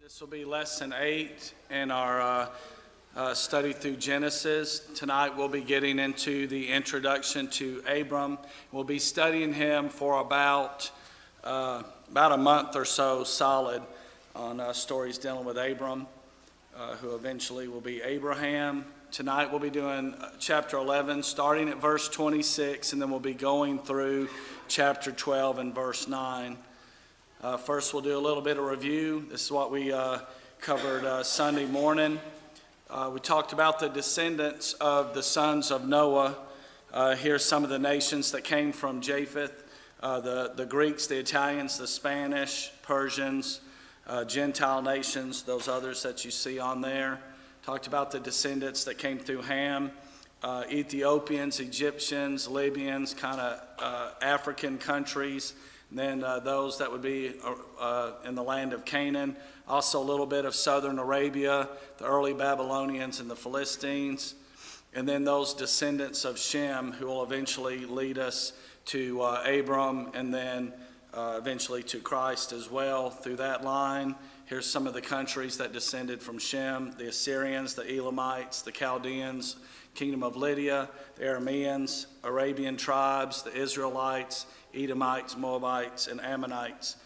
This will be lesson 8 in our study through Genesis. Tonight we'll be getting into the introduction to Abram. We'll be studying him for about a month or so solid on stories dealing with Abram, who eventually will be Abraham. Tonight we'll be doing chapter 11, starting at verse 26, and then we'll be going through chapter 12 and verse 9. First, we'll do a little bit of review. This is what we covered Sunday morning. We talked about the descendants of the sons of Noah. Here's some of the nations that came from Japheth, the Greeks, the Italians, the Spanish, Persians, Gentile nations, those others that you see on there. Talked about the descendants that came through Ham, Ethiopians, Egyptians, Libyans, kind of African countries. And then those that would be in the land of Canaan. Also a little bit of southern Arabia, the early Babylonians and the Philistines. And then those descendants of Shem who will eventually lead us to Abram and then eventually to Christ as well through that line. Here's some of the countries that descended from Shem: the Assyrians, the Elamites, the Chaldeans, Kingdom of Lydia, the Arameans, Arabian tribes, the Israelites, Edomites, Moabites, and Ammonites.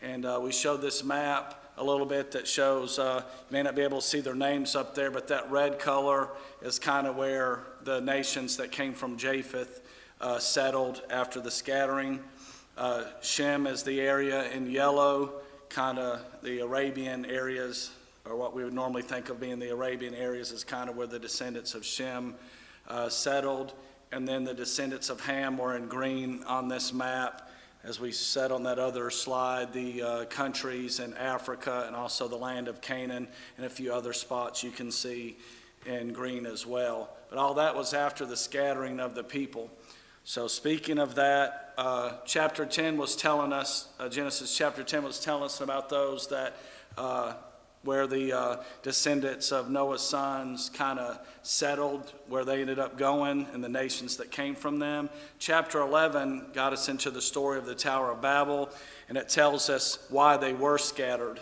And we showed this map a little bit that shows, you may not be able to see their names up there, but that red color is kind of where the nations that came from Japheth settled after the scattering. Shem is the area in yellow, kind of the Arabian areas, or what we would normally think of being the Arabian areas, is kind of where the descendants of Shem settled. And then the descendants of Ham were in green on this map. As we said on that other slide, the countries in Africa and also the land of Canaan and a few other spots you can see in green as well. But all that was after the scattering of the people. So speaking of that, chapter 10 was telling us, Genesis chapter 10 was telling us about those that where the descendants of Noah's sons kind of settled, where they ended up going, and the nations that came from them. Chapter 11 got us into the story of the Tower of Babel, and it tells us why they were scattered.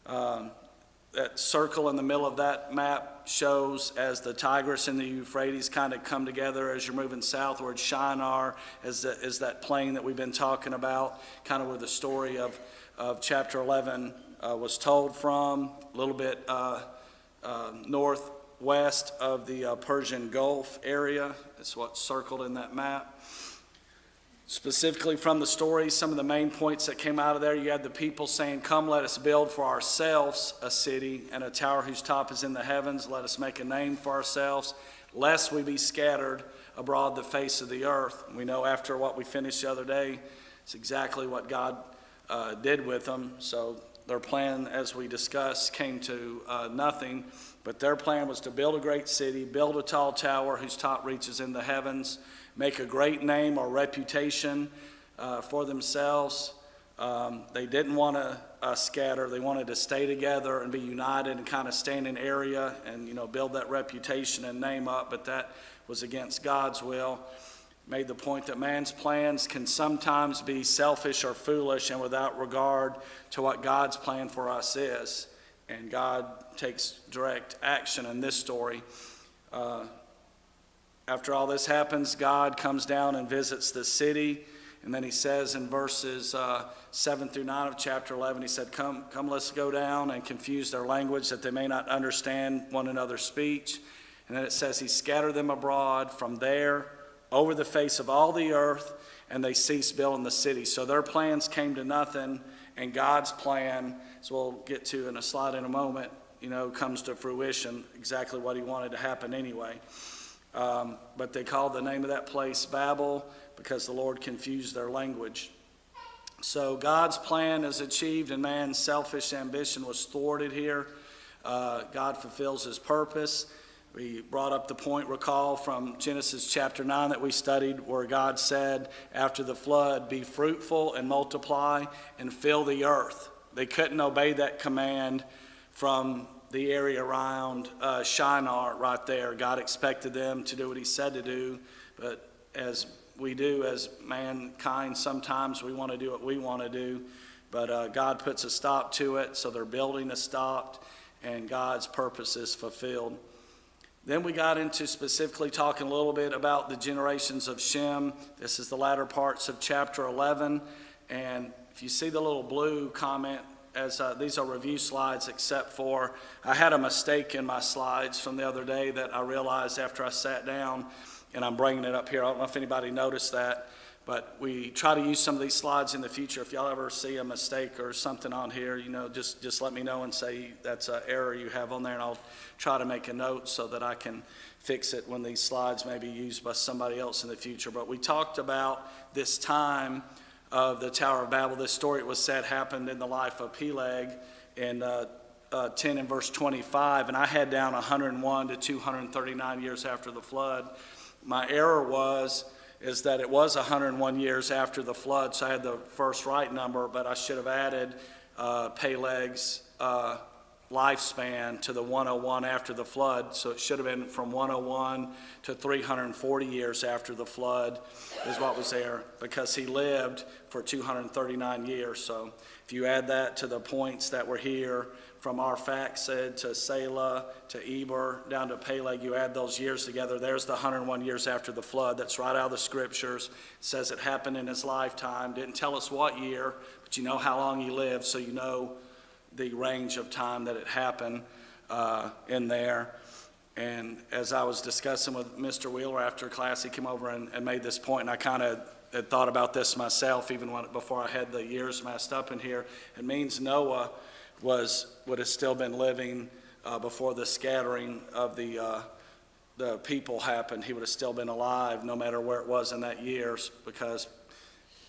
That circle in the middle of that map shows as the Tigris and the Euphrates kind of come together as you're moving southward. Shinar is that plain that we've been talking about, kind of where the story of chapter 11 was told from, a little bit northwest of the Persian Gulf area. That's what's circled in that map. Specifically from the story, some of the main points that came out of there, you had the people saying, "Come, let us build for ourselves a city and a tower whose top is in the heavens. Let us make a name for ourselves, lest we be scattered abroad the face of the earth." And we know after what we finished the other day, it's exactly what God did with them. So their plan, as we discussed, came to nothing. But their plan was to build a great city, build a tall tower whose top reaches in the heavens, make a great name or reputation for themselves. They didn't want to scatter. They wanted to stay together and be united and kind of stay in an area and, build that reputation and name up. But that was against God's will. Made the point that man's plans can sometimes be selfish or foolish and without regard to what God's plan for us is. And God takes direct action in this story. After all this happens, God comes down and visits the city. And then he says in verses 7 through 9 of chapter 11, he said, Come, let's go down and confuse their language that they may not understand one another's speech. And then it says he scattered them abroad from there over the face of all the earth, and they ceased building the city. So their plans came to nothing, and God's plan, as we'll get to in a slide in a moment, comes to fruition, exactly what he wanted to happen anyway. But they called the name of that place Babel because the Lord confused their language. So God's plan is achieved, and man's selfish ambition was thwarted here. God fulfills his purpose. We brought up the point, recall, from Genesis chapter 9 that we studied, where God said after the flood, "Be fruitful and multiply and fill the earth." They couldn't obey that command from the area around Shinar right there. God expected them to do what he said to do, but as we do as mankind, sometimes we want to do what we want to do. But God puts a stop to it, so their building is stopped, and God's purpose is fulfilled. Then we got into specifically talking a little bit about the generations of Shem. This is the latter parts of chapter 11. And if you see the little blue comment, as these are review slides, except for I had a mistake in my slides from the other day that I realized after I sat down, and I'm bringing it up here. I don't know if anybody noticed that, but we try to use some of these slides in the future. If y'all ever see a mistake or something on here, just let me know and say that's an error you have on there, and I'll try to make a note so that I can fix it when these slides may be used by somebody else in the future. But we talked about this time of the Tower of Babel. This story, it was said, happened in the life of Peleg in 10 and verse 25, and I had down 101 to 239 years after the flood. My error is that it was 101 years after the flood, so I had the first right number, but I should have added Peleg's lifespan to the 101 after the flood, so it should have been from 101 to 340 years after the flood is what was there, because he lived for 239 years. So if you add that to the points that were here, from Arphaxad to Selah to Eber down to Peleg, you add those years together, there's the 101 years after the flood. That's right out of the scriptures. It says it happened in his lifetime. Didn't tell us what year, but you know how long he lived, so you know the range of time that it happened in there. And as I was discussing with Mr. Wheeler after class, he came over and made this point, and I kind of had thought about this myself even before I had the years messed up in here. It means Noah would have still been living before the scattering of the people happened. He would have still been alive no matter where it was in that year, because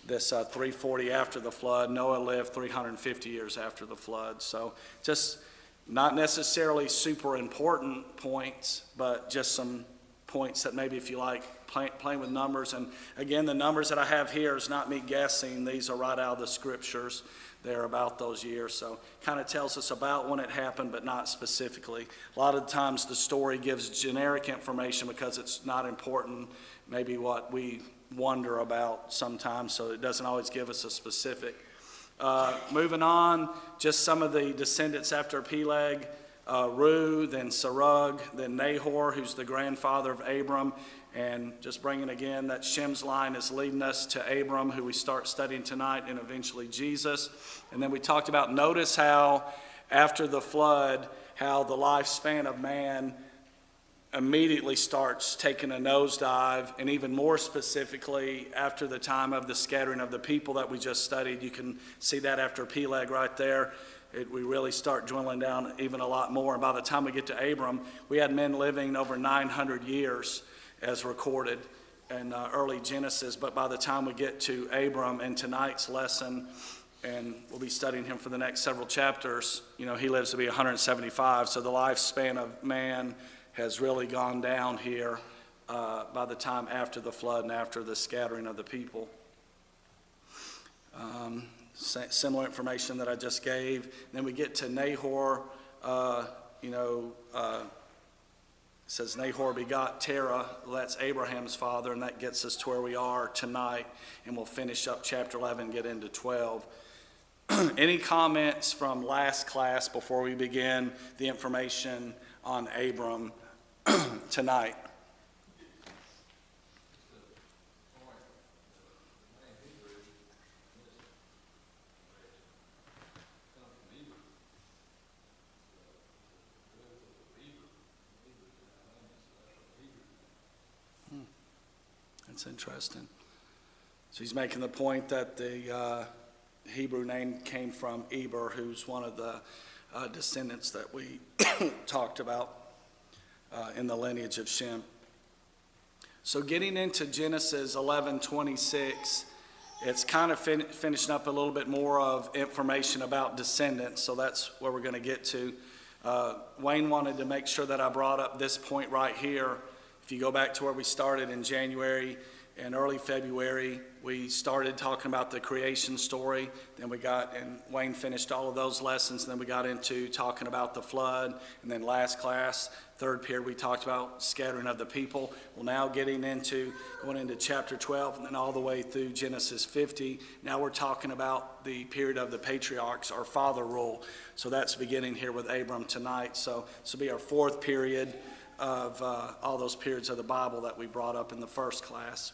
this 340 after the flood, Noah lived 350 years after the flood. So just not necessarily super important points, but just some points that maybe if you like playing with numbers. And again, the numbers that I have here is not me guessing. These are right out of the scriptures. They're about those years. So kind of tells us about when it happened, but not specifically. A lot of times the story gives generic information because it's not important, maybe what we wonder about sometimes, so it doesn't always give us a specific. Moving on, just some of the descendants after Peleg, Ru, then Serug, then Nahor, who's the grandfather of Abram, and just bringing again that Shem's line is leading us to Abram, who we start studying tonight, and eventually Jesus. And then we talked about, notice how after the flood, how the lifespan of man immediately starts taking a nosedive, and even more specifically after the time of the scattering of the people that we just studied. You can see that after Peleg right there. We really start dwindling down even a lot more. And by the time we get to Abram, we had men living over 900 years as recorded in early Genesis. But by the time we get to Abram in tonight's lesson, and we'll be studying him for the next several chapters, he lives to be 175. So the lifespan of man has really gone down here by the time after the flood and after the scattering of the people. Similar information that I just gave. Then we get to Nahor. It says Nahor begot Terah. That's Abraham's father, and that gets us to where we are tonight. And we'll finish up chapter 11 and get into 12. Any comments from last class before we begin the information on Abram tonight? That's interesting. So he's making the point that the Hebrew name came from Eber, who's one of the descendants that we talked about in the lineage of Shem. So getting into Genesis 11:26, it's kind of finishing up a little bit more of information about descendants, so that's where we're going to get to. Wayne wanted to make sure that I brought up this point right here. If you go back to where we started in January, in early February, we started talking about the creation story. Then Wayne finished all of those lessons. Then we got into talking about the flood. And then last class, third period, we talked about scattering of the people. Well, now going into chapter 12 and then all the way through Genesis 50. Now we're talking about the period of the patriarchs, or father rule. So that's beginning here with Abram tonight. So this will be our fourth period of all those periods of the Bible that we brought up in the first class.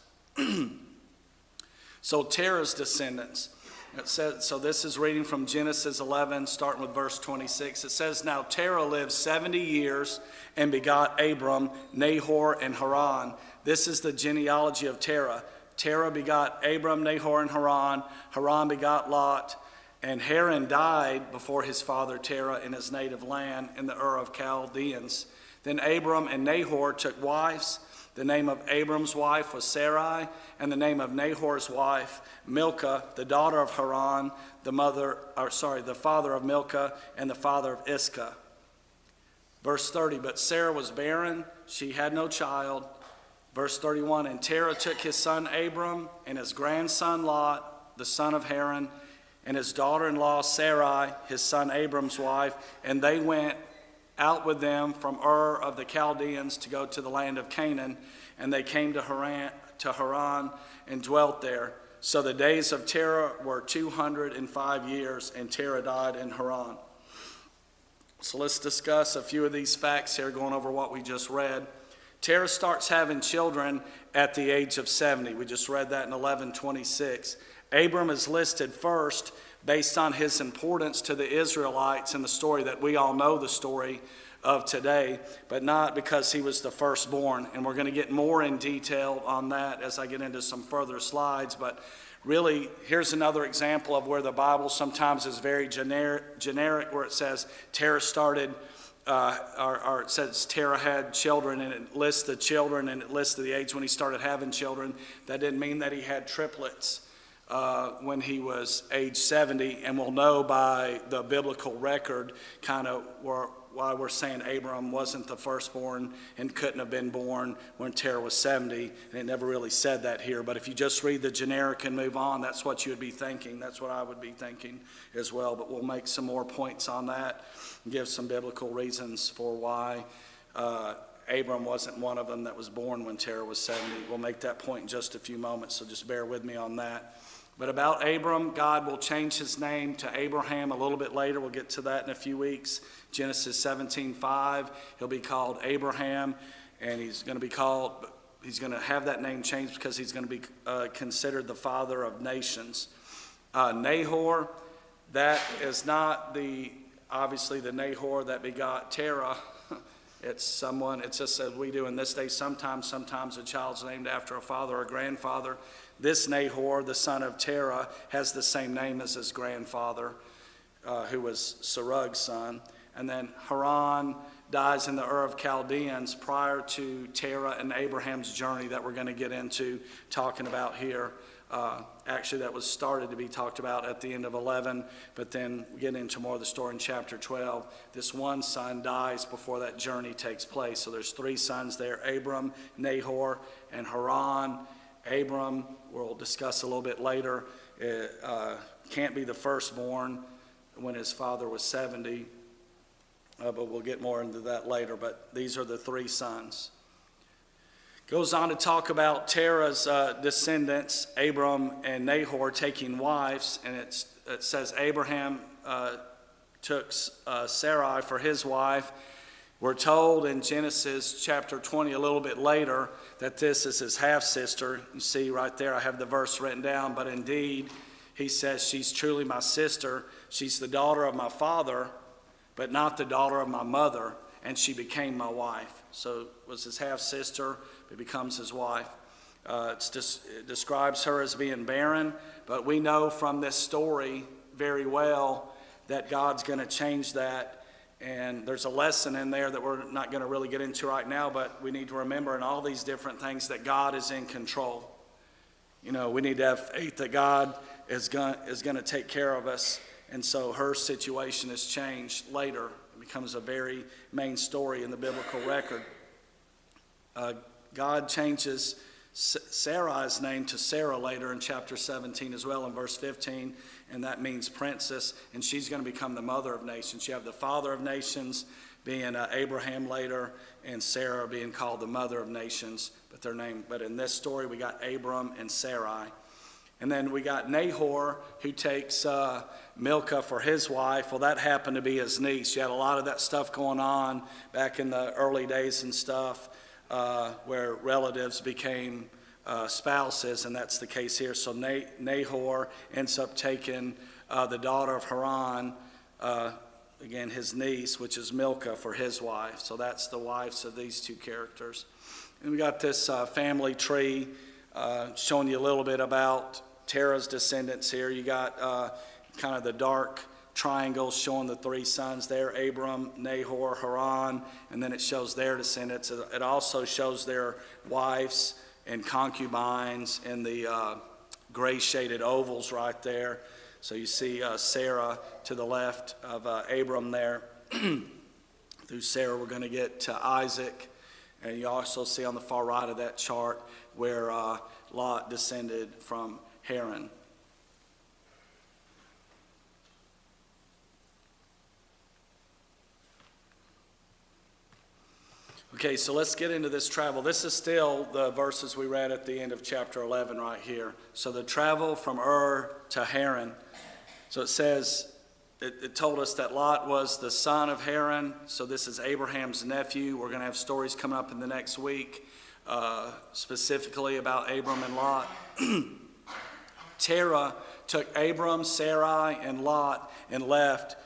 So Terah's descendants. It says, so this is reading from Genesis 11, starting with verse 26. It says, "Now Terah lived 70 years and begot Abram, Nahor, and Haran." This is the genealogy of Terah. Terah begot Abram, Nahor, and Haran. Haran begot Lot. And Haran died before his father Terah in his native land in the Ur of Chaldeans. Then Abram and Nahor took wives. The name of Abram's wife was Sarai, and the name of Nahor's wife, Milcah, the daughter of Haran, the father of Milcah, and the father of Iscah. Verse 30, "But Sarah was barren, she had no child." Verse 31, "And Terah took his son Abram and his grandson Lot, the son of Haran, and his daughter-in-law Sarai, his son Abram's wife, and they went out with them from Ur of the Chaldeans to go to the land of Canaan, and they came to Haran and dwelt there. So the days of Terah were 205 years, and Terah died in Haran." So let's discuss a few of these facts here, going over what we just read. Terah starts having children at the age of 70. We just read that in 11:26. Abram is listed first based on his importance to the Israelites in the story that we all know the story of today, but not because he was the firstborn. And we're going to get more in detail on that as I get into some further slides. But really, here's another example of where the Bible sometimes is very generic, where it says Terah started, or it says Terah had children, and it lists the children, and it lists the age when he started having children. That didn't mean that he had triplets when he was age 70, and we'll know by the biblical record kind of why we're saying Abram wasn't the firstborn and couldn't have been born when Terah was 70, and it never really said that here. But if you just read the generic and move on, that's what you would be thinking. That's what I would be thinking as well. But we'll make some more points on that and give some biblical reasons for why Abram wasn't one of them that was born when Terah was 70. We'll make that point in just a few moments, so just bear with me on that. But about Abram, God will change his name to Abraham a little bit later. We'll get to that in a few weeks. Genesis 17:5, he'll be called Abraham, and he's going to have that name changed because he's going to be considered the father of nations. Nahor, that is not obviously the Nahor that begot Terah. It's just as we do in this day. Sometimes a child's named after a father or grandfather. This Nahor, the son of Terah, has the same name as his grandfather, who was Sarug's son. And then Haran dies in the Ur of Chaldeans prior to Terah and Abraham's journey that we're going to get into talking about here. Actually, that was started to be talked about at the end of 11, but then we get into more of the story in chapter 12. This one son dies before that journey takes place. So there's three sons there, Abram, Nahor, and Haran. Abram, we'll discuss a little bit later, can't be the firstborn when his father was 70, but we'll get more into that later. But these are the three sons. Goes on to talk about Terah's descendants, Abram and Nahor, taking wives, and it says Abraham took Sarai for his wife. We're told in Genesis chapter 20 a little bit later that this is his half-sister. You see right there, I have the verse written down, but indeed, he says, "She's truly my sister. She's the daughter of my father, but not the daughter of my mother, and she became my wife." So it was his half-sister, it becomes his wife. It describes her as being barren, but we know from this story very well that God's going to change that. And there's a lesson in there that we're not going to really get into right now, but we need to remember in all these different things that God is in control. You know, we need to have faith that God is going to take care of us. And so her situation is changed later. It becomes a very main story in the biblical record. God changes Sarai is named to Sarah later in chapter 17 as well in verse 15, and that means princess, and she's going to become the mother of nations. You have the father of nations being Abraham later, and Sarah being called the mother of nations, but in this story we got Abram and Sarai. And then we got Nahor, who takes Milcah for his wife. Well, that happened to be his niece. You had a lot of that stuff going on back in the early days and stuff, where relatives became spouses, and that's the case here. So Nahor ends up taking the daughter of Haran, again his niece, which is Milcah, for his wife. So that's the wives of these two characters. And we got this family tree showing you a little bit about Terah's descendants here. You got kind of the dark triangles showing the three sons there, Abram, Nahor, Haran, and then it shows their descendants. It also shows their wives and concubines in the gray shaded ovals right there. So you see Sarah to the left of Abram there. Through Sarah we're going to get to Isaac, and you also see on the far right of that chart where Lot descended from Haran. Okay, so let's get into this travel. This is still the verses we read at the end of chapter 11 right here. So the travel from Ur to Haran. So it says, it told us that Lot was the son of Haran. So this is Abraham's nephew. We're going to have stories coming up in the next week, specifically about Abram and Lot. Terah took Abram, Sarai, and Lot and left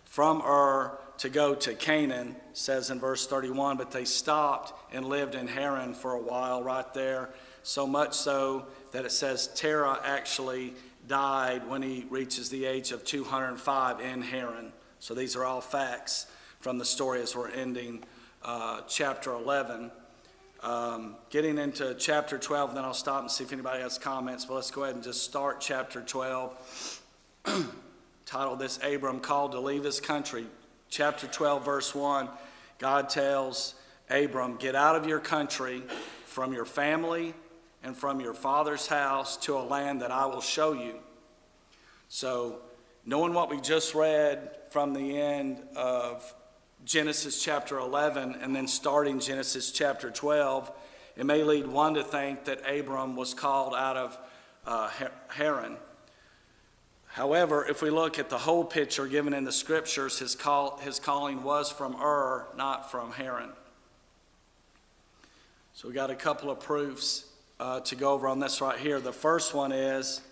from Ur to go to Canaan, says in verse 31, but they stopped and lived in Haran for a while right there, so much so that it says Terah actually died when he reaches the age of 205 in Haran. So these are all facts from the story as we're ending chapter 11. Getting into chapter 12, then I'll stop and see if anybody has comments, but let's go ahead and just start chapter 12. Titled this, Abram called to leave his country. Chapter 12, verse 1, God tells Abram, get out of your country, from your family, and from your father's house to a land that I will show you. So, knowing what we just read from the end of Genesis chapter 11 and then starting Genesis chapter 12, it may lead one to think that Abram was called out of Haran. However, if we look at the whole picture given in the scriptures, his calling was from Ur, not from Haran. So we got a couple of proofs to go over on this right here. The first one is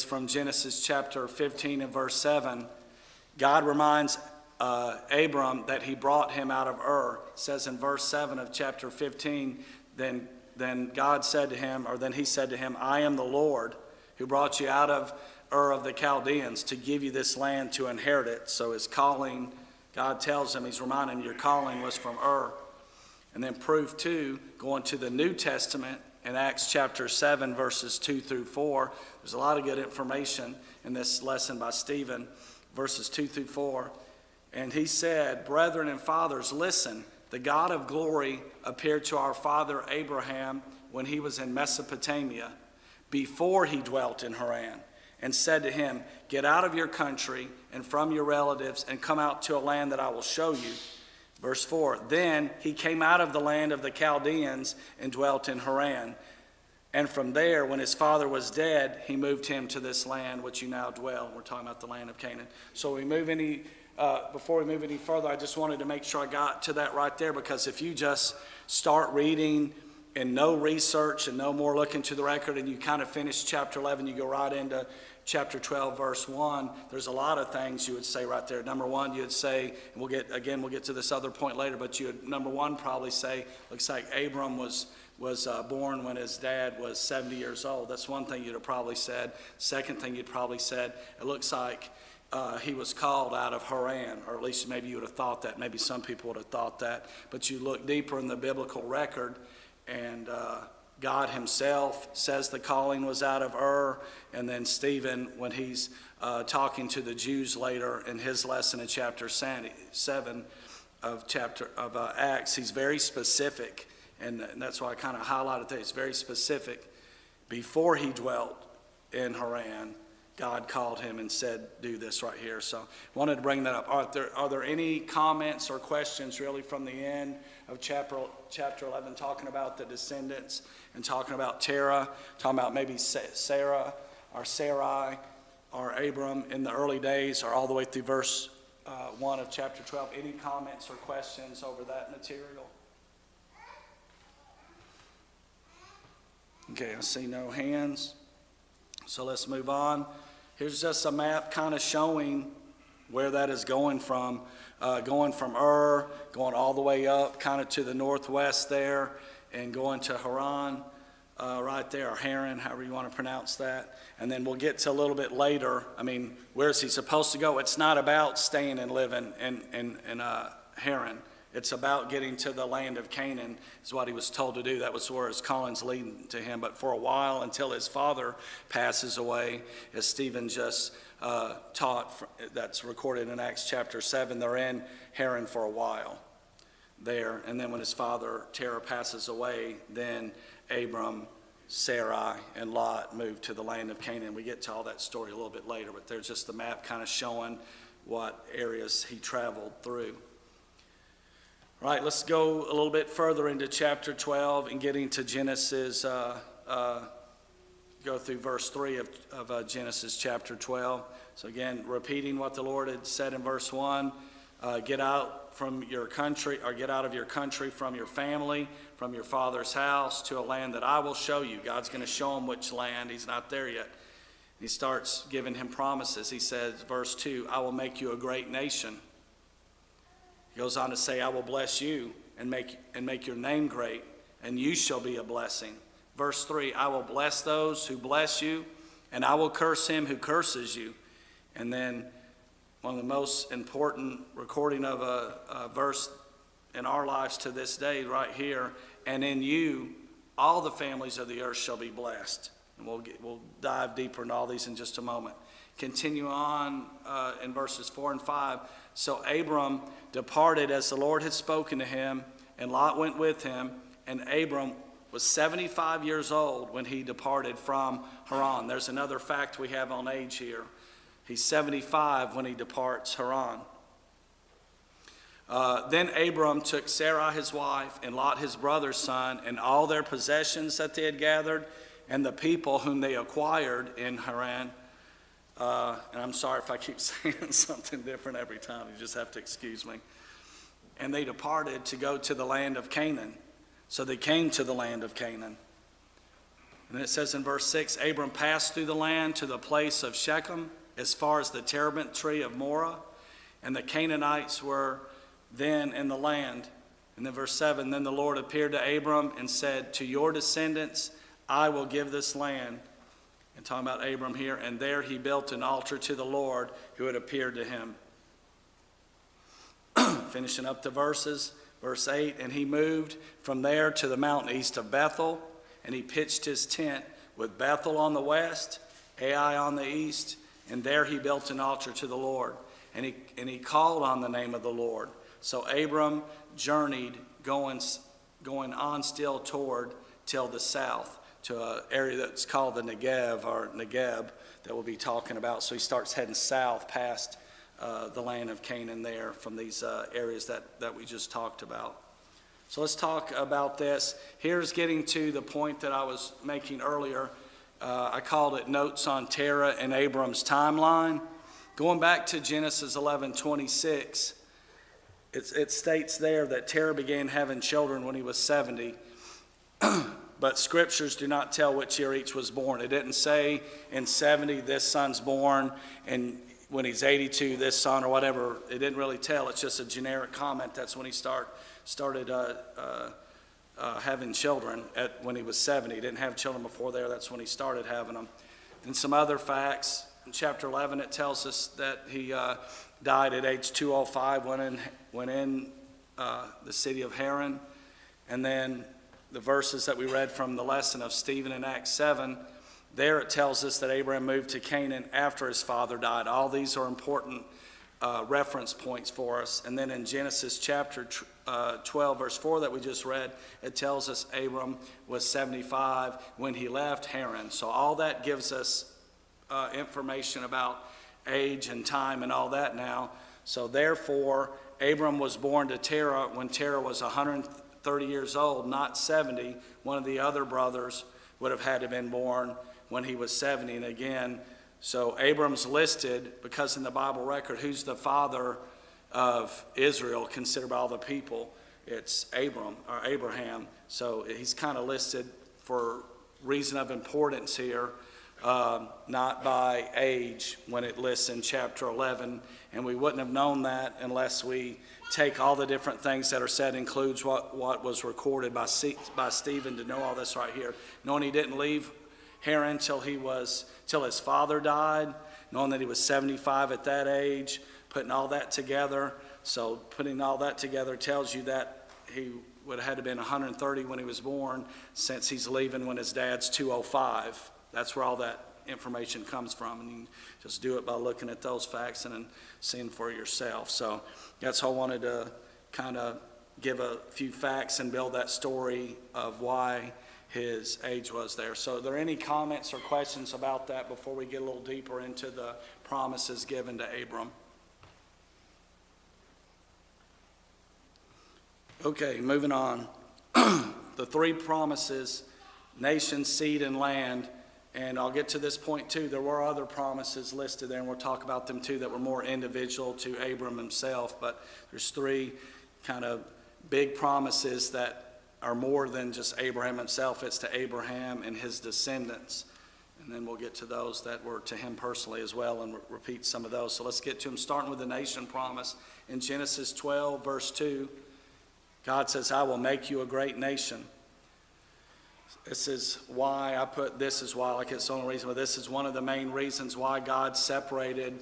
from Genesis chapter 15 and verse 7. God reminds Abram that he brought him out of Ur. It says in verse 7 of chapter 15, then God said to him, or then he said to him, I am the Lord who brought you out of Ur of the Chaldeans to give you this land to inherit it. So his calling, God tells him, he's reminding him, your calling was from Ur. And then proof 2, going to the New Testament in Acts chapter 7, verses 2 through 4. There's a lot of good information in this lesson by Stephen, verses 2 through 4. And he said, brethren and fathers, listen, the God of glory appeared to our father Abraham when he was in Mesopotamia, before he dwelt in Haran, and said to him, get out of your country and from your relatives and come out to a land that I will show you. Verse 4, then he came out of the land of the Chaldeans and dwelt in Haran. And from there, when his father was dead, he moved him to this land which you now dwell. We're talking about the land of Canaan. So before we move any further, I just wanted to make sure I got to that right there, because if you just start reading and no research and no more look into the record, and you kind of finish chapter 11, you go right into chapter 12, verse 1, there's a lot of things you would say right there. Number one, you would say, and we'll get to this other point later, but you would, number one, probably say, looks like Abram was born when his dad was 70 years old. That's one thing you'd have probably said. Second thing you'd probably said, it looks like he was called out of Haran, or at least maybe you would have thought that. Maybe some people would have thought that. But you look deeper in the biblical record, and God himself says the calling was out of Ur. And then Stephen, when he's talking to the Jews later in his lesson in chapter 7 of Acts, he's very specific And that's why I kind of highlighted that. It's very specific. Before he dwelt in Haran, God called him and said, do this right here. So I wanted to bring that up. Are there any comments or questions really from the end of chapter 11, talking about the descendants and talking about Terah, talking about maybe Sarah or Sarai or Abram in the early days, or all the way through verse 1 of chapter 12? Any comments or questions over that material? Okay, I see no hands. So let's move on. Here's just a map kind of showing where that is going from Ur, going all the way up kind of to the northwest there, and going to Haran right there, or Haran, however you want to pronounce that. And then we'll get to a little bit later, where is he supposed to go? It's not about staying and living in Haran. It's about getting to the land of Canaan, is what he was told to do. That was where his calling's leading to him. But for a while, until his father passes away, as Stephen just taught, that's recorded in Acts chapter 7, they're in Haran for a while there. And then when his father, Terah, passes away, then Abram, Sarai, and Lot moved to the land of Canaan. We get to all that story a little bit later, but there's just the map kind of showing what areas he traveled through. All right, let's go a little bit further into chapter 12 and getting to Genesis, go through verse 3 of Genesis chapter 12. So again, repeating what the Lord had said in verse 1, get out from your country, or get out of your country, from your family, from your father's house, to a land that I will show you. God's going to show him which land. He's not there yet. He starts giving him promises. He says, verse 2, I will make you a great nation. He goes on to say, I will bless you and make your name great, and you shall be a blessing. Verse 3, I will bless those who bless you, and I will curse him who curses you. And then one of the most important recording of a verse in our lives to this day right here, and in you all the families of the earth shall be blessed. And we'll dive deeper into all these in just a moment. Continue on in verses 4 and 5. So Abram departed as the Lord had spoken to him, and Lot went with him. And Abram was 75 years old when he departed from Haran. There's another fact we have on age here. He's 75 when he departs Haran. Then Abram took Sarai his wife, and Lot his brother's son, and all their possessions that they had gathered, and the people whom they acquired in Haran. And I'm sorry if I keep saying something different every time. You just have to excuse me. And they departed to go to the land of Canaan. So they came to the land of Canaan. And it says in verse 6, Abram passed through the land to the place of Shechem, as far as the terebinth tree of Morah. And the Canaanites were then in the land. And then verse 7, then the Lord appeared to Abram and said, to your descendants I will give this land. And talking about Abram here, and there he built an altar to the Lord who had appeared to him. Finishing up the verses, verse 8, and he moved from there to the mountain east of Bethel, and he pitched his tent with Bethel on the west, Ai on the east, and there he built an altar to the Lord, and he called on the name of the Lord. So Abram journeyed, going on still toward till the south, to an area that's called the Negev, or Negeb, that we'll be talking about. So he starts heading south past the land of Canaan there, from these areas that we just talked about. So let's talk about this. Here's getting to the point that I was making earlier. I called it Notes on Terah and Abram's Timeline. Going back to Genesis 11:26, it states there that Terah began having children when he was 70. But scriptures do not tell which year each was born. It didn't say in 70 this son's born, and when he's 82 this son, or whatever. It didn't really tell. It's just a generic comment. That's when he started having children when he was 70. He didn't have children before there. That's when he started having them. And some other facts. In chapter 11, it tells us that he died at age 205 when in the city of Haran. And then the verses that we read from the lesson of Stephen in Acts 7, there it tells us that Abraham moved to Canaan after his father died. All these are important reference points for us. And then in Genesis chapter 12, verse 4 that we just read, it tells us Abram was 75 when he left Haran. So all that gives us information about age and time and all that now. So therefore, Abram was born to Terah when Terah was 130 years old, not 70. One of the other brothers would have had to have been born when he was 70. And again, so Abram's listed because in the Bible record, who's the father of Israel considered by all the people? It's Abram or Abraham. So he's kind of listed for reason of importance here, not by age when it lists in chapter 11. And we wouldn't have known that unless we take all the different things that are said, includes what was recorded by Stephen to know all this right here. Knowing he didn't leave Haran till his father died, knowing that he was 75 at that age, putting all that together. So putting all that together tells you that he would have had to been 130 when he was born, since he's leaving when his dad's 205. That's where all that information comes from, and you can just do it by looking at those facts and then seeing for yourself. So that's how I wanted to kind of give a few facts and build that story of why his age was there. So are there any comments or questions about that before we get a little deeper into the promises given to Abram? Okay, moving on. The three promises, nation, seed, and land. And I'll get to this point too. There were other promises listed there, and we'll talk about them too, that were more individual to Abram himself. But there's three kind of big promises that are more than just Abraham himself. It's to Abraham and his descendants. And then we'll get to those that were to him personally as well and repeat some of those. So let's get to them, starting with the nation promise. In Genesis 12, verse 2, God says, I will make you a great nation. This is why I put this is why, like it's the only reason, but this is one of the main reasons why God separated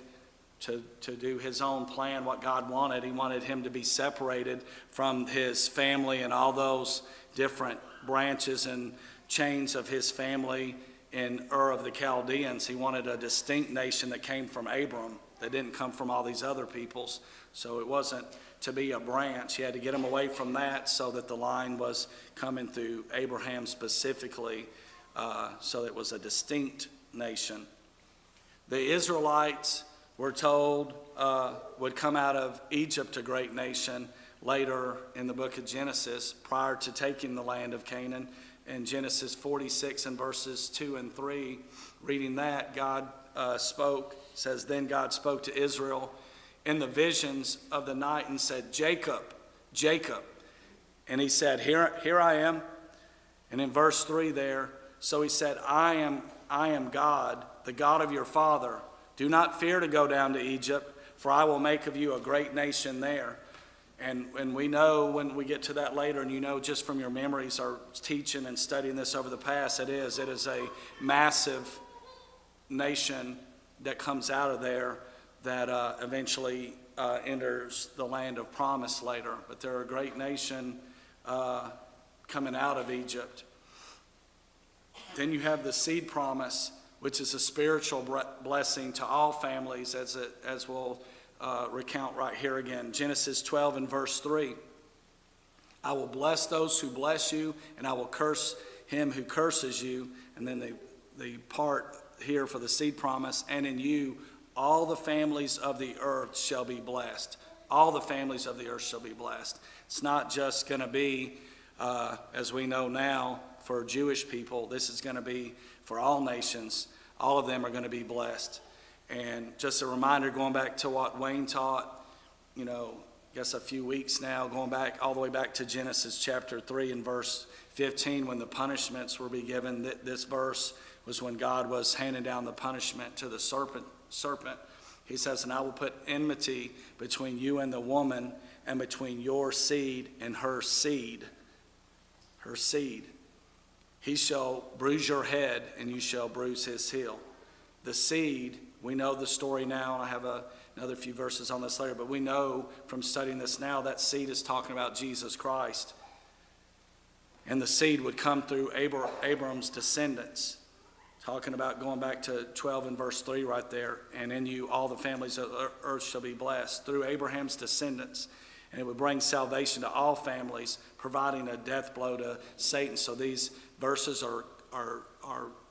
to do his own plan, what God wanted. He wanted him to be separated from his family and all those different branches and chains of his family in Ur of the Chaldeans. He wanted a distinct nation that came from Abram, that didn't come from all these other peoples. So it wasn't to be a branch. He had to get him away from that so that the line was coming through Abraham specifically, so it was a distinct nation. The Israelites were told would come out of Egypt, a great nation, later in the book of Genesis, prior to taking the land of Canaan. In Genesis 46 and verses 2 and 3, reading that, God spoke, says, then God spoke to Israel in the visions of the night and said, Jacob, Jacob. And he said, here I am. And in verse 3 there, so he said, I am God, the God of your father. Do not fear to go down to Egypt, for I will make of you a great nation there. And we know when we get to that later, and you know just from your memories or teaching and studying this over the past, it is a massive nation that comes out of there that eventually enters the land of promise later. But they're a great nation coming out of Egypt. Then you have the seed promise, which is a spiritual blessing to all families, as we'll recount right here again. Genesis 12 and verse 3. I will bless those who bless you, and I will curse him who curses you. And then the part here for the seed promise, and in you all the families of the earth shall be blessed. All the families of the earth shall be blessed. It's not just going to be, as we know now, for Jewish people. This is going to be for all nations. All of them are going to be blessed. And just a reminder, going back to what Wayne taught, I guess a few weeks now, going back all the way back to Genesis chapter 3 and verse 15, when the punishments were be given. This verse was when God was handing down the punishment to the serpent. He says, and I will put enmity between you and the woman, and between your seed and her seed. Her seed. He shall bruise your head, and you shall bruise his heel. The seed, we know the story now, and I have another few verses on this later, but we know from studying this now that seed is talking about Jesus Christ. And the seed would come through Abram's descendants. talking about going back to 12 and verse 3 right there. And in you all the families of the earth shall be blessed through Abraham's descendants. And it would bring salvation to all families, providing a death blow to Satan. So these verses are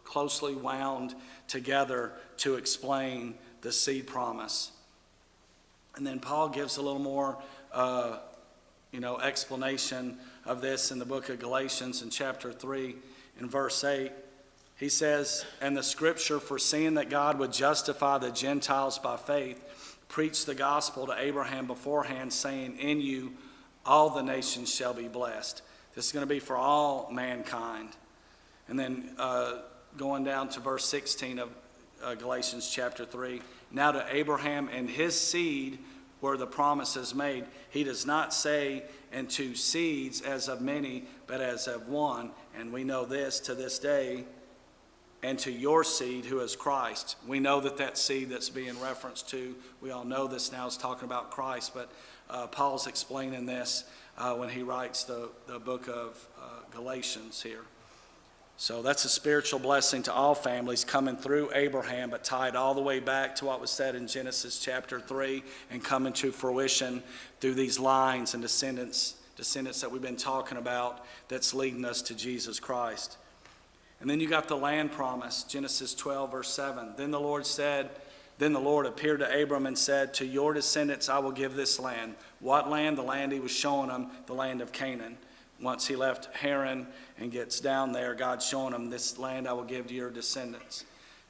closely wound together to explain the seed promise. And then Paul gives a little more explanation of this in the book of Galatians in chapter 3 in verse 8. He says, and the scripture, foreseeing that God would justify the Gentiles by faith, preached the gospel to Abraham beforehand, saying, in you all the nations shall be blessed. This is going to be for all mankind. And then going down to verse 16 of Galatians chapter 3, now to Abraham and his seed were the promises made. He does not say, and to seeds as of many, but as of one. And we know this to this day, and to your seed who is Christ. We know that seed that's being referenced to, we all know this now is talking about Christ, but Paul's explaining this when he writes the book of Galatians here. So that's a spiritual blessing to all families coming through Abraham, but tied all the way back to what was said in Genesis chapter 3 and coming to fruition through these lines and descendants that we've been talking about that's leading us to Jesus Christ. And then you got the land promise, Genesis 12, verse 7. Then the Lord appeared to Abram and said, to your descendants I will give this land. What land? The land he was showing them, the land of Canaan. Once he left Haran and gets down there, God's showing him, this land I will give to your descendants.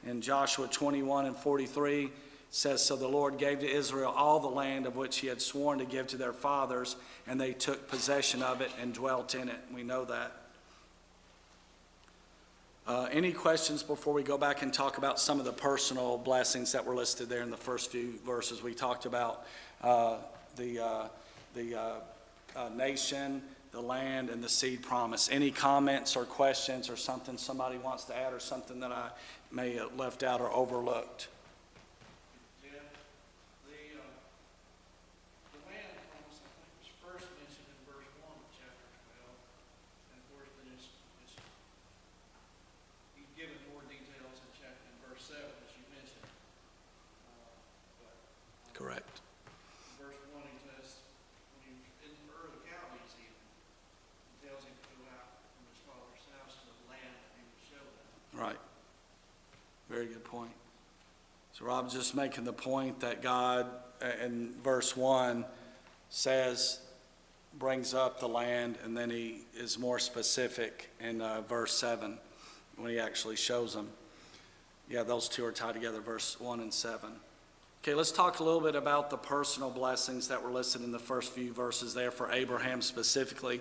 In Joshua 21 and 43, it says, so the Lord gave to Israel all the land of which he had sworn to give to their fathers, and they took possession of it and dwelt in it. We know that. Any questions before we go back and talk about some of the personal blessings that were listed there in the first few verses? We talked about the nation, the land, and the seed promise. Any comments or questions or something somebody wants to add or something that I may have left out or overlooked? Correct. Verse 1, he says, when he was in Ur of the Chaldees, he tells him to go out from his father's house to the land that he would show them. Right. Very good point. So Rob's just making the point that God, in verse 1, brings up the land, and then he is more specific in verse 7 when he actually shows them. Yeah, those two are tied together, verse 1 and 7. Okay, let's talk a little bit about the personal blessings that were listed in the first few verses there for Abraham specifically.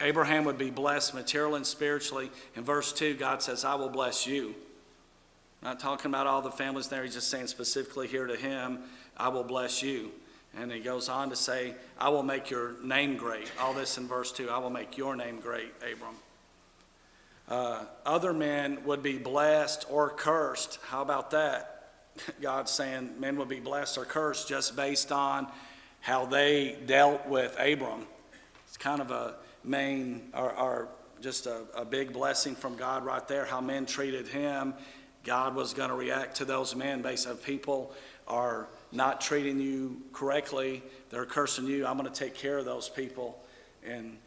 Abraham would be blessed materially and spiritually. In verse 2, God says, I will bless you. Not talking about all the families there. He's just saying specifically here to him, I will bless you. And he goes on to say, I will make your name great. All this in verse 2, I will make your name great, Abram. Other men would be blessed or cursed. How about that? God's saying men would be blessed or cursed just based on how they dealt with Abram. It's kind of a main, or just a big blessing from God right there, how men treated him. God was going to react to those men based on people are not treating you correctly, they're cursing you. I'm going to take care of those people and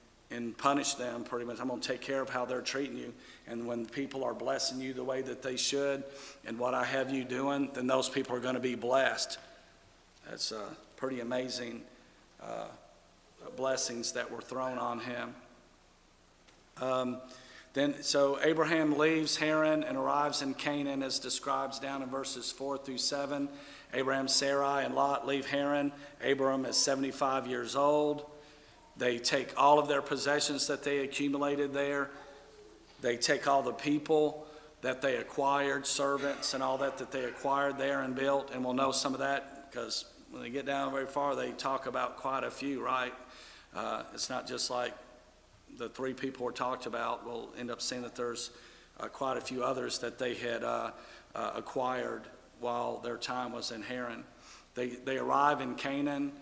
punish them pretty much. I'm going to take care of how they're treating you. And when people are blessing you the way that they should and what I have you doing, then those people are going to be blessed. That's pretty amazing blessings that were thrown on him. So Abraham leaves Haran and arrives in Canaan as described down in verses 4 through 7. Abraham, Sarai, and Lot leave Haran. Abram is 75 years old. They take all of their possessions that they accumulated there. They take all the people that they acquired, servants and all that they acquired there and built. And we'll know some of that because when they get down very far, they talk about quite a few, right? It's not just like the three people were talked about. We'll end up seeing that there's quite a few others that they had acquired while their time was in Haran. They arrive in Canaan.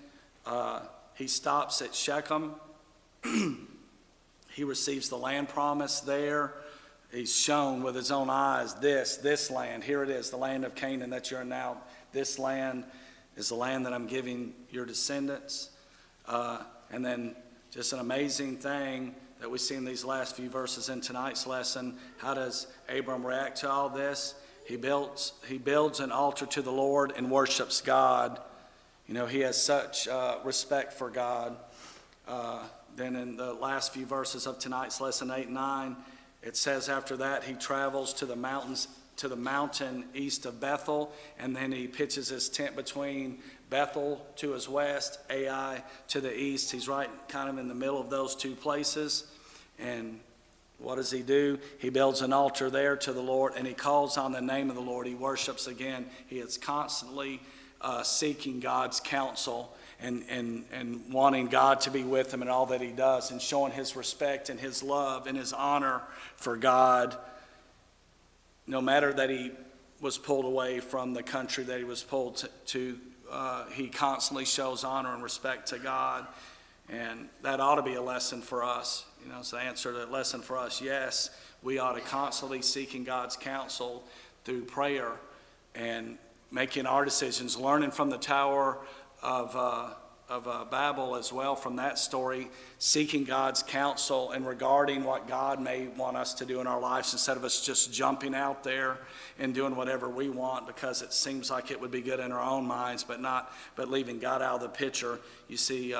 He stops at Shechem. He receives the land promise there. he's shown with his own eyes this land. Here it is, the land of Canaan that you're in now. This land is the land that I'm giving your descendants. And then just an amazing thing that we see in these last few verses in tonight's lesson. How does Abram react to all this? He builds an altar to the Lord and worships God. You know, he has such respect for God. Then in the last few verses of tonight's lesson, 8 and 9, it says after that he travels to the mountain east of Bethel, and then he pitches his tent between Bethel to his west, Ai to the east. He's right kind of in the middle of those two places. And what does he do? He builds an altar there to the Lord, and he calls on the name of the Lord. He worships again. He is constantly seeking God's counsel and wanting God to be with him in all that he does, and showing his respect and his love and his honor for God. No matter that he was pulled away from the country that he was pulled to, he constantly shows honor and respect to God. And that ought to be a lesson for us. You know, it's the answer to that lesson for us. Yes, we ought to constantly seeking God's counsel through prayer and making our decisions, learning from the Tower of Babel as well, from that story, seeking God's counsel and regarding what God may want us to do in our lives, instead of us just jumping out there and doing whatever we want because it seems like it would be good in our own minds, but leaving God out of the picture. You see,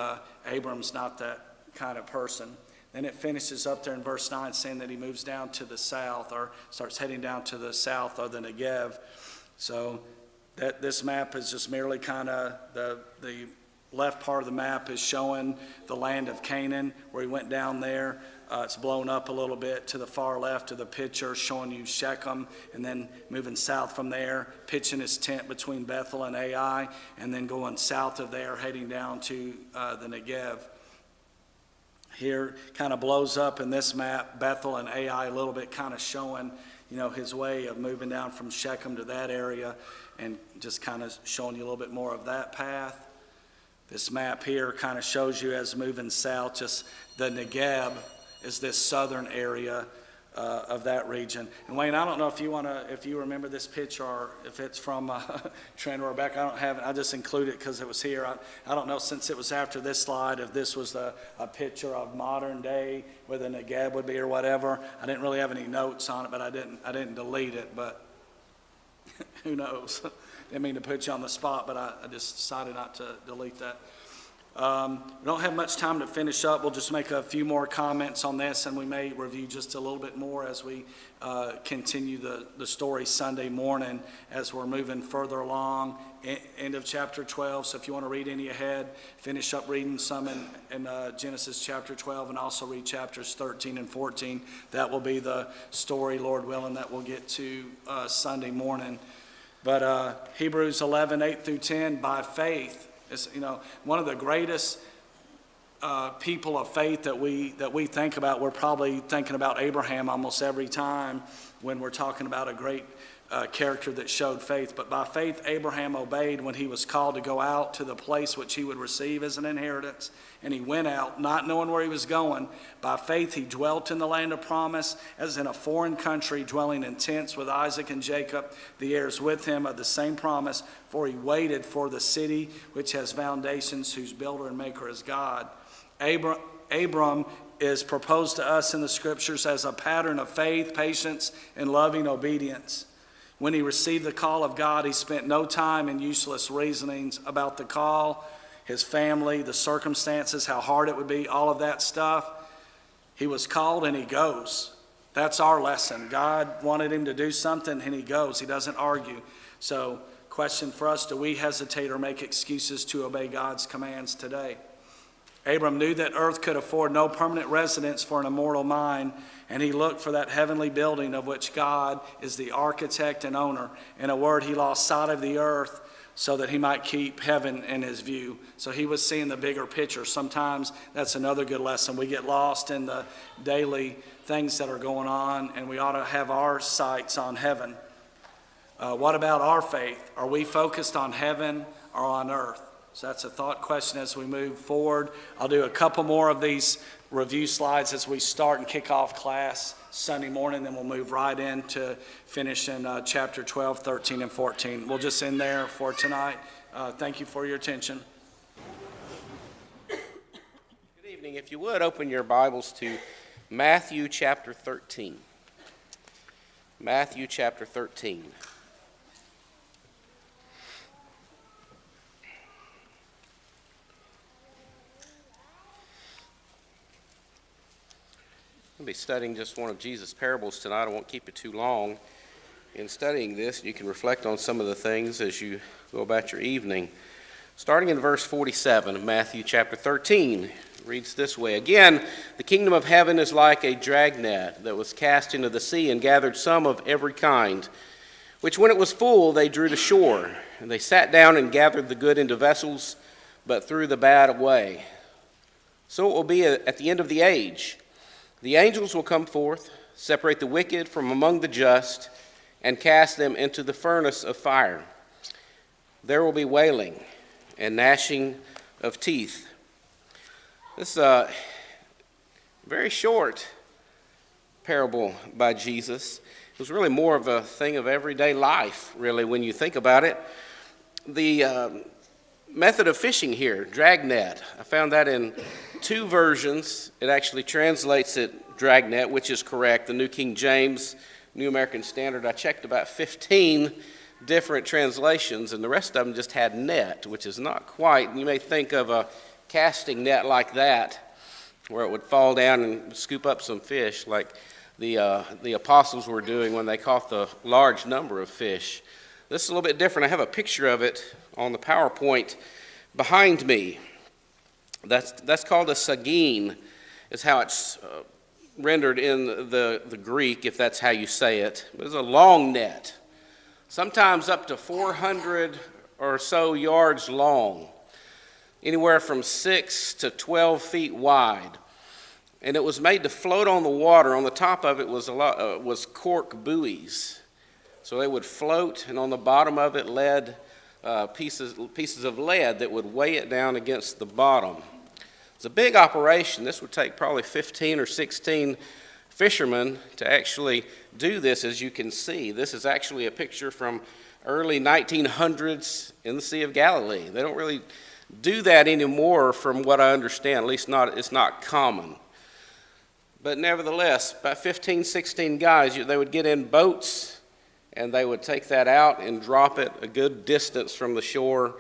Abram's not that kind of person. Then it finishes up there in verse 9 saying that he moves down to the south, or starts heading down to the south of the Negev. So that this map is just merely kind of the left part of the map is showing the land of Canaan, where he went down there. It's blown up a little bit to the far left of the picture, showing you Shechem, and then moving south from there, pitching his tent between Bethel and Ai, and then going south of there, heading down to the Negev. Here kind of blows up in this map, Bethel and Ai a little bit, kind of showing, you know, his way of moving down from Shechem to that area, and just kind of showing you a little bit more of that path. This map here kind of shows you as moving south, just the Negev is this southern area of that region. And Wayne, I don't know if you remember this picture, or if it's from Trent or Rebecca. I don't have it. I just included it because it was here. I don't know, since it was after this slide, if this was a picture of modern day where the Negev would be or whatever. I didn't really have any notes on it, but I didn't delete it. But who knows? Didn't mean to put you on the spot, but I just decided not to delete that. We don't have much time to finish up. We'll just make a few more comments on this, and we may review just a little bit more as we continue the story Sunday morning as we're moving further along. End of chapter 12, so if you want to read any ahead, finish up reading some in Genesis chapter 12, and also read chapters 13 and 14. That will be the story, Lord willing, that we'll get to Sunday morning. But Hebrews 11, 8 through 10, by faith, is, you know, one of the greatest people of faith that we think about. We're probably thinking about Abraham almost every time when we're talking about a great character that showed faith. But by faith, Abraham obeyed when he was called to go out to the place which he would receive as an inheritance. And he went out, not knowing where he was going. By faith, he dwelt in the land of promise, as in a foreign country, dwelling in tents with Isaac and Jacob, the heirs with him of the same promise. For he waited for the city which has foundations, whose builder and maker is God. Abram is proposed to us in the scriptures as a pattern of faith, patience, and loving obedience. When he received the call of God, he spent no time in useless reasonings about the call, his family, the circumstances, how hard it would be, all of that stuff. He was called and he goes. That's our lesson. God wanted him to do something and he goes. He doesn't argue. So, question for us, do we hesitate or make excuses to obey God's commands today? Abram knew that earth could afford no permanent residence for an immortal mind, and he looked for that heavenly building of which God is the architect and owner. In a word, he lost sight of the earth so that he might keep heaven in his view. So he was seeing the bigger picture. Sometimes that's another good lesson. We get lost in the daily things that are going on, and we ought to have our sights on heaven. What about our faith? Are we focused on heaven or on earth? So that's a thought question as we move forward. I'll do a couple more of these review slides as we start and kick off class Sunday morning, then we'll move right into finishing chapter 12, 13, and 14. We'll just end there for tonight. Thank you for your attention. Good evening. If you would, open your Bibles to Matthew chapter 13. Matthew chapter 13. I'll be studying just one of Jesus' parables tonight. I won't keep it too long. In studying this, you can reflect on some of the things as you go about your evening. Starting in verse 47 of Matthew chapter 13, it reads this way. Again, the kingdom of heaven is like a dragnet that was cast into the sea and gathered some of every kind, which when it was full they drew to shore. And they sat down and gathered the good into vessels, but threw the bad away. So it will be at the end of the age. The angels will come forth, separate the wicked from among the just, and cast them into the furnace of fire. There will be wailing and gnashing of teeth. This is a very short parable by Jesus. It was really more of a thing of everyday life, really, when you think about it. The method of fishing here, dragnet, I found that in two versions. It actually translates it dragnet, which is correct. The New King James, New American Standard, I checked about 15 different translations, and the rest of them just had net, which is not quite. You may think of a casting net like that, where it would fall down and scoop up some fish, like the apostles were doing when they caught the large number of fish. This is a little bit different. I have a picture of it on the PowerPoint behind me. That's called a sagine, is how it's rendered in the Greek, if that's how you say it. It's a long net, sometimes up to 400 or so yards long, anywhere from 6 to 12 feet wide. And it was made to float on the water. On the top of it was cork buoys. So they would float, and on the bottom of it pieces of lead that would weigh it down against the bottom. It's a big operation. This would take probably 15 or 16 fishermen to actually do this, as you can see. This is actually a picture from early 1900s in the Sea of Galilee. They don't really do that anymore from what I understand, at least it's not common. But nevertheless, about 15, 16 guys, they would get in boats, and they would take that out and drop it a good distance from the shore,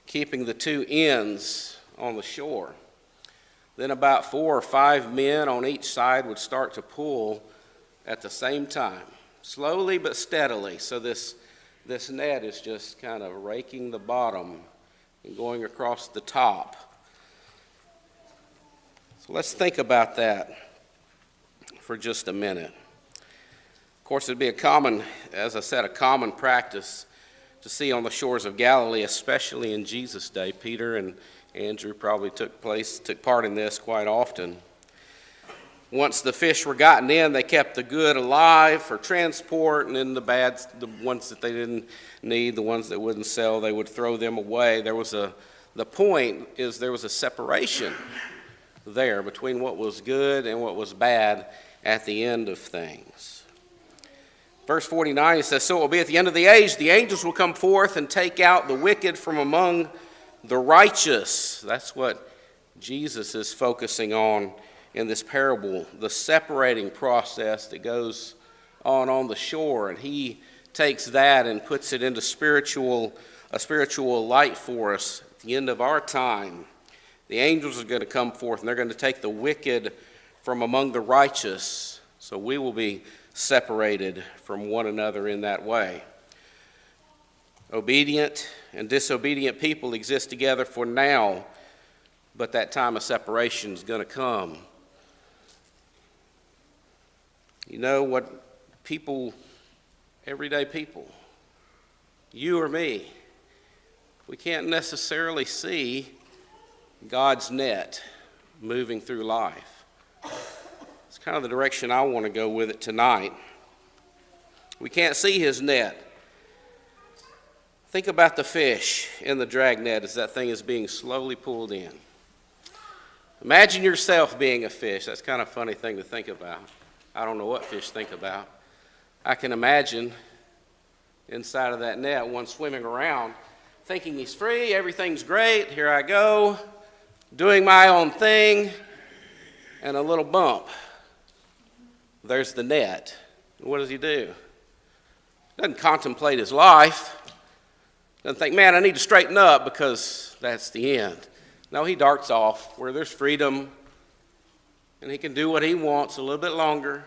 keeping the two ends on the shore. Then about 4 or 5 men on each side would start to pull at the same time, slowly but steadily. So this net is just kind of raking the bottom and going across the top. So let's think about that for just a minute. Of course, it'd be a common practice to see on the shores of Galilee, especially in Jesus' day. Peter and Andrew probably took part in this quite often. Once the fish were gotten in, they kept the good alive for transport, and then the bad, the ones that they didn't need, the ones that wouldn't sell, they would throw them away. The point is there was a separation there between what was good and what was bad at the end of things. Verse 49, it says, so it will be at the end of the age, the angels will come forth and take out the wicked from among the righteous. That's what Jesus is focusing on in this parable, the separating process that goes on the shore. And he takes that and puts it into a spiritual light for us at the end of our time. The angels are going to come forth, and they're going to take the wicked from among the righteous. So we will be separated from one another in that way. Obedient and disobedient people exist together for now, but that time of separation is going to come. You know what everyday people, you or me, we can't necessarily see God's net moving through life. It's kind of the direction I want to go with it tonight. We can't see his net. Think about the fish in the dragnet as that thing is being slowly pulled in. Imagine yourself being a fish. That's kind of a funny thing to think about. I don't know what fish think about. I can imagine inside of that net one swimming around thinking he's free, everything's great, here I go, doing my own thing, and a little bump. There's the net. What does he do? Doesn't contemplate his life. Doesn't think, man, I need to straighten up because that's the end. No, he darts off where there's freedom, and he can do what he wants a little bit longer.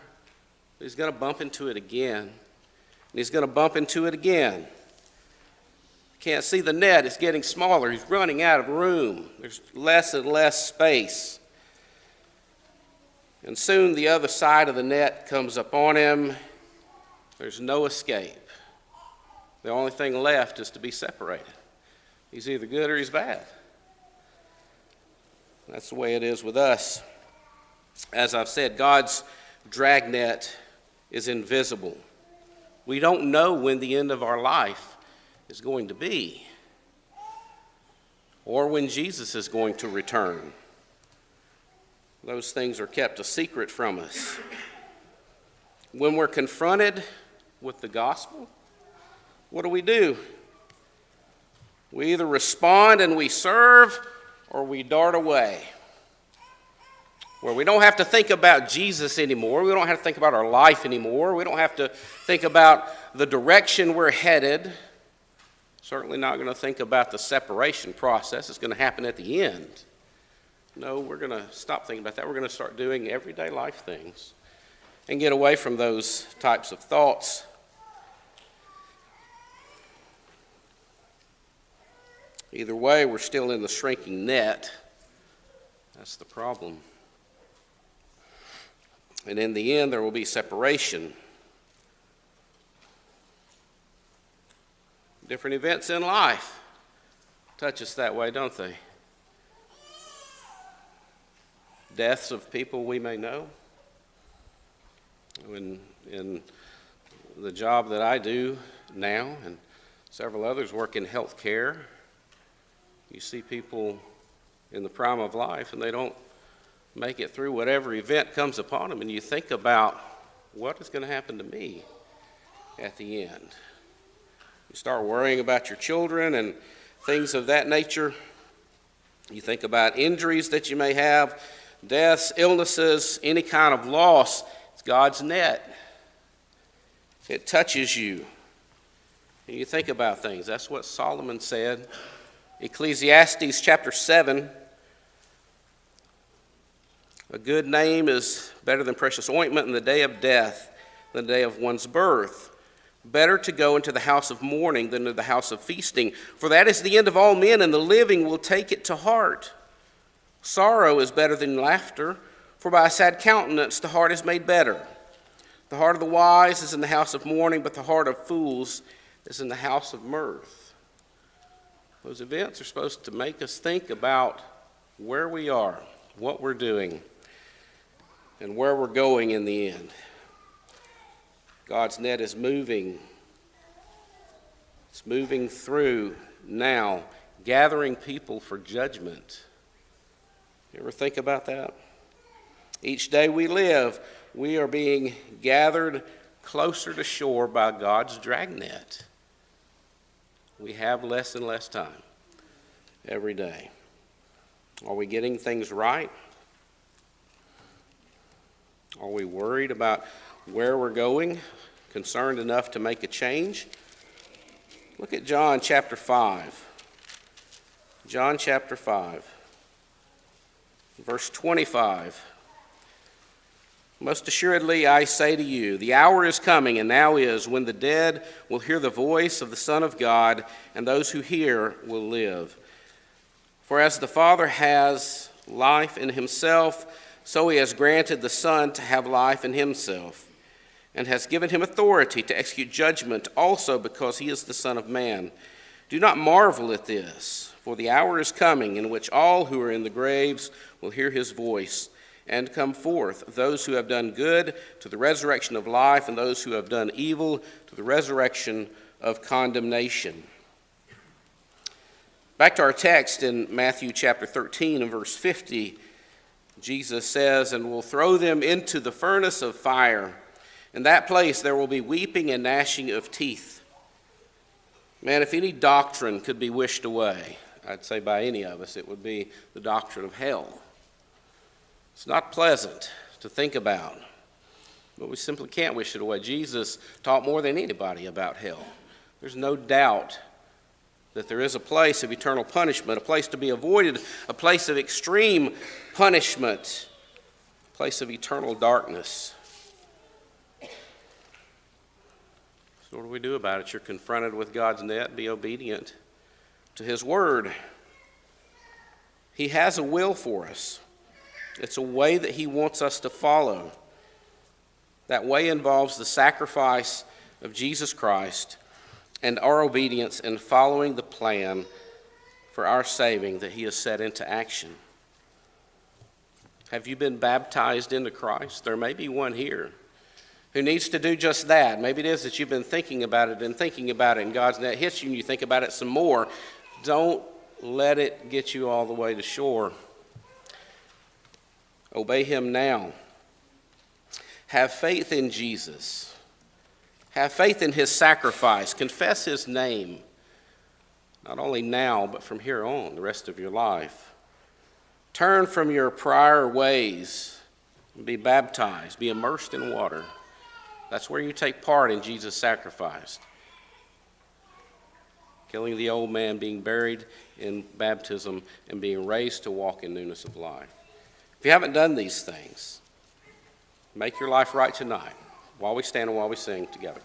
He's going to bump into it again, and he's going to bump into it again. Can't see the net. It's getting smaller. He's running out of room. There's less and less space. And soon the other side of the net comes up on him. There's no escape. The only thing left is to be separated. He's either good or he's bad. That's the way it is with us. As I've said, God's dragnet is invisible. We don't know when the end of our life is going to be, or when Jesus is going to return. Those things are kept a secret from us. When we're confronted with the gospel, what do? We either respond and we serve, or we dart away. Where we don't have to think about Jesus anymore. We don't have to think about our life anymore. We don't have to think about the direction we're headed. Certainly not going to think about the separation process. It's going to happen at the end. No, we're going to stop thinking about that. We're going to start doing everyday life things and get away from those types of thoughts. Either way, we're still in the shrinking net. That's the problem. And in the end, there will be separation. Different events in life touch us that way, don't they? Deaths of people we may know. In the job that I do now, and several others work in health care, you see people in the prime of life and they don't make it through whatever event comes upon them, and you think about what is going to happen to me at the end. You start worrying about your children and things of that nature. You think about injuries that you may have, deaths, illnesses, any kind of loss. It's God's net. It touches you. And you think about things. That's what Solomon said. Ecclesiastes chapter 7. A good name is better than precious ointment in the day of death, the day of one's birth. Better to go into the house of mourning than to the house of feasting, for that is the end of all men, and the living will take it to heart. Sorrow is better than laughter, for by a sad countenance the heart is made better. The heart of the wise is in the house of mourning, but the heart of fools is in the house of mirth. Those events are supposed to make us think about where we are, what we're doing, and where we're going in the end. God's net is moving. It's moving through now, gathering people for judgment. You ever think about that? Each day we live, we are being gathered closer to shore by God's dragnet. We have less and less time every day. Are we getting things right? Are we worried about where we're going, concerned enough to make a change? Look at John chapter 5. John chapter 5, verse 25. Most assuredly I say to you, the hour is coming, and now is, when the dead will hear the voice of the Son of God, and those who hear will live. For as the Father has life in himself, so he has granted the Son to have life in himself, and has given him authority to execute judgment also, because he is the Son of Man. Do not marvel at this, for the hour is coming in which all who are in the graves will hear his voice and come forth, those who have done good to the resurrection of life, and those who have done evil to the resurrection of condemnation. Back to our text in Matthew chapter 13 and verse 50, Jesus says, "And will throw them into the furnace of fire. In that place there will be weeping and gnashing of teeth." Man, if any doctrine could be wished away, I'd say by any of us, it would be the doctrine of hell. It's not pleasant to think about, but we simply can't wish it away. Jesus taught more than anybody about hell. There's no doubt that there is a place of eternal punishment, a place to be avoided, a place of extreme punishment, a place of eternal darkness. So what do we do about it? You're confronted with God's net. Be obedient to his word. He has a will for us. It's a way that he wants us to follow. That way involves the sacrifice of Jesus Christ and our obedience in following the plan for our saving that he has set into action. Have you been baptized into Christ? There may be one here who needs to do just that. Maybe it is that you've been thinking about it, and God's net hits you and you think about it some more. Don't let it get you all the way to shore. Obey him now. Have faith in Jesus. Have faith in his sacrifice. Confess his name, not only now, but from here on, the rest of your life. Turn from your prior ways and be baptized. Be immersed in water. That's where you take part in Jesus' sacrifice. Killing the old man, being buried in baptism, and being raised to walk in newness of life. If you haven't done these things, make your life right tonight while we stand and while we sing together.